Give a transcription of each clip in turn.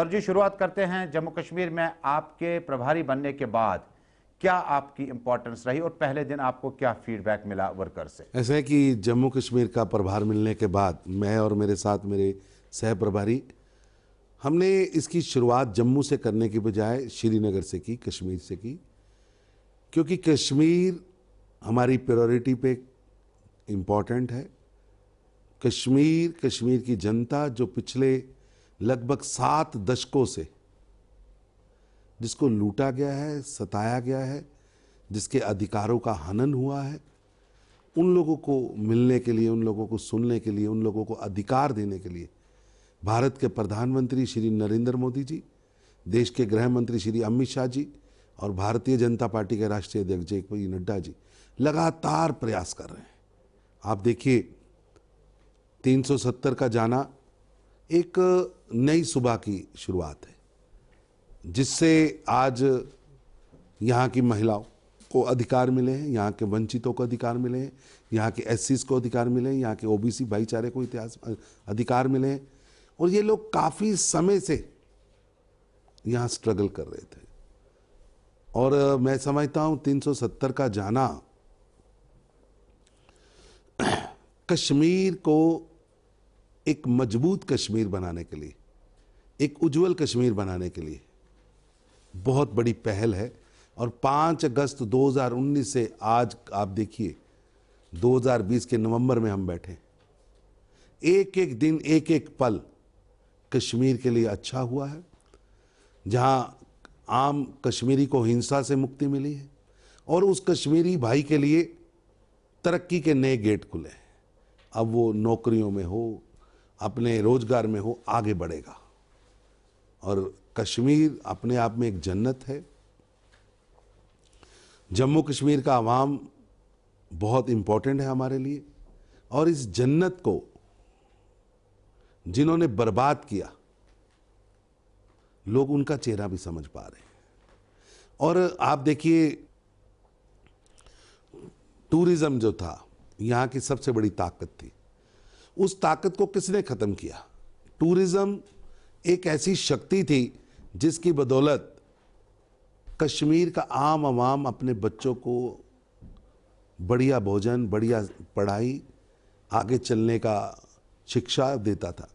Sir जी, शुरुआत करते हैं जम्मू कश्मीर में आपके प्रभारी बनने के बाद क्या आपकी इंपॉर्टेंस रही और पहले दिन आपको क्या फीडबैक मिला वर्कर से? ऐसा है कि जम्मू कश्मीर का प्रभार मिलने के बाद मैं और मेरे साथ मेरे सह प्रभारी हमने इसकी शुरुआत जम्मू से करने की बजाय श्रीनगर से की, कश्मीर से की, क्योंकि कश्मीर हमारी प्रायोरिटी पे इम्पोर्टेंट है। कश्मीर की जनता जो पिछले लगभग 7 दशकों से जिसको लूटा गया है, सताया गया है, जिसके अधिकारों का हनन हुआ है, उन लोगों को मिलने के लिए, उन लोगों को सुनने के लिए, उन लोगों को अधिकार देने के लिए भारत के प्रधानमंत्री श्री नरेंद्र मोदी जी, देश के गृह मंत्री श्री अमित शाह जी और भारतीय जनता पार्टी के राष्ट्रीय अध्यक्ष जे.पी. नड्डा जी लगातार प्रयास कर रहे हैं। आप देखिए, 370 का जाना एक नई सुबह की शुरुआत है, जिससे आज यहाँ की महिलाओं को अधिकार मिले हैं, यहाँ के वंचितों को अधिकार मिले हैं, यहाँ के एससीज को अधिकार मिले हैं, यहाँ के ओबीसी भाईचारे को अधिकार मिले हैं। और ये लोग काफ़ी समय से यहाँ स्ट्रगल कर रहे थे। और मैं समझता हूँ 370 का जाना कश्मीर को एक मजबूत कश्मीर बनाने के लिए, एक उज्जवल कश्मीर बनाने के लिए बहुत बड़ी पहल है। और 5 अगस्त 2019 से आज आप देखिए 2020 के नवंबर में हम बैठे, एक एक दिन, एक एक पल कश्मीर के लिए अच्छा हुआ है। जहां आम कश्मीरी को हिंसा से मुक्ति मिली है और उस कश्मीरी भाई के लिए तरक्की के नए गेट खुले हैं। अब वो नौकरियों में हो, अपने रोजगार में हो, आगे बढ़ेगा। और कश्मीर अपने आप में एक जन्नत है। जम्मू कश्मीर का अवाम बहुत इम्पोर्टेंट है हमारे लिए, और इस जन्नत को जिन्होंने बर्बाद किया, लोग उनका चेहरा भी समझ पा रहे हैं। और आप देखिए, टूरिज्म जो था यहाँ की सबसे बड़ी ताकत थी, उस ताकत को किसने खत्म किया? टूरिज्म एक ऐसी शक्ति थी जिसकी बदौलत कश्मीर का आम आवाम अपने बच्चों को बढ़िया भोजन, बढ़िया पढ़ाई, आगे चलने का शिक्षा देता था।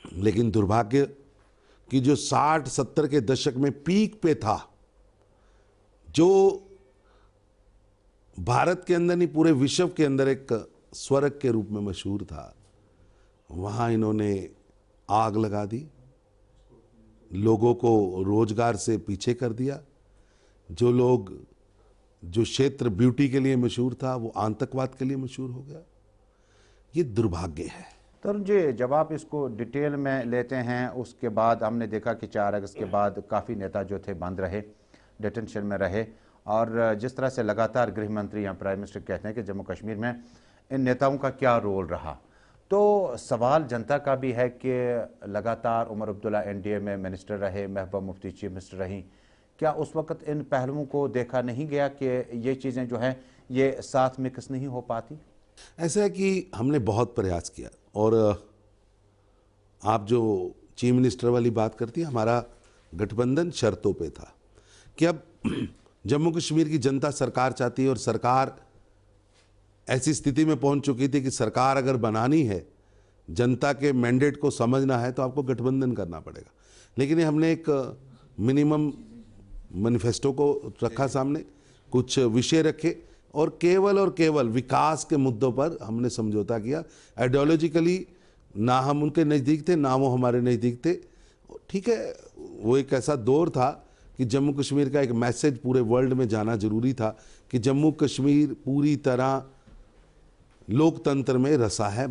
लेकिन दुर्भाग्य कि जो 60-70 के दशक में पीक पे था, जो भारत के अंदर नहीं पूरे विश्व के अंदर एक स्वर्ग के रूप में मशहूर था, वहाँ इन्होंने आग लगा दी, लोगों को रोजगार से पीछे कर दिया। जो क्षेत्र ब्यूटी के लिए मशहूर था, वो आतंकवाद के लिए मशहूर हो गया। ये दुर्भाग्य है। तरुण जी, जब आप इसको डिटेल में लेते हैं, उसके बाद हमने देखा कि 4 अगस्त के बाद काफ़ी नेता जो थे बंद रहे, डिटेंशन में रहे, और जिस तरह से लगातार गृह मंत्री या प्राइम मिनिस्टर कहते हैं कि जम्मू कश्मीर में इन नेताओं का क्या रोल रहा, तो सवाल जनता का भी है कि लगातार उमर अब्दुल्ला एनडीए में मिनिस्टर रहे, महबूबा मुफ्ती चीफ मिनिस्टर रहीं, क्या उस वक्त इन पहलुओं को देखा नहीं गया कि ये चीज़ें जो हैं ये साथ में किस नहीं हो पाती? ऐसा है कि हमने बहुत प्रयास किया। और आप जो चीफ मिनिस्टर वाली बात करती हैं, हमारा गठबंधन शर्तों पे था कि अब जम्मू कश्मीर की जनता सरकार चाहती है, और सरकार ऐसी स्थिति में पहुंच चुकी थी कि सरकार अगर बनानी है, जनता के मैंडेट को समझना है, तो आपको गठबंधन करना पड़ेगा। लेकिन हमने एक मिनिमम मैनिफेस्टो को रखा सामने, कुछ विषय रखे, और केवल विकास के मुद्दों पर हमने समझौता किया। आइडियोलॉजिकली ना हम उनके नज़दीक थे, ना वो हमारे नज़दीक थे। ठीक है, वो एक ऐसा दौर था कि जम्मू कश्मीर का एक मैसेज पूरे वर्ल्ड में जाना जरूरी था कि जम्मू कश्मीर पूरी तरह लोकतंत्र में रसा है।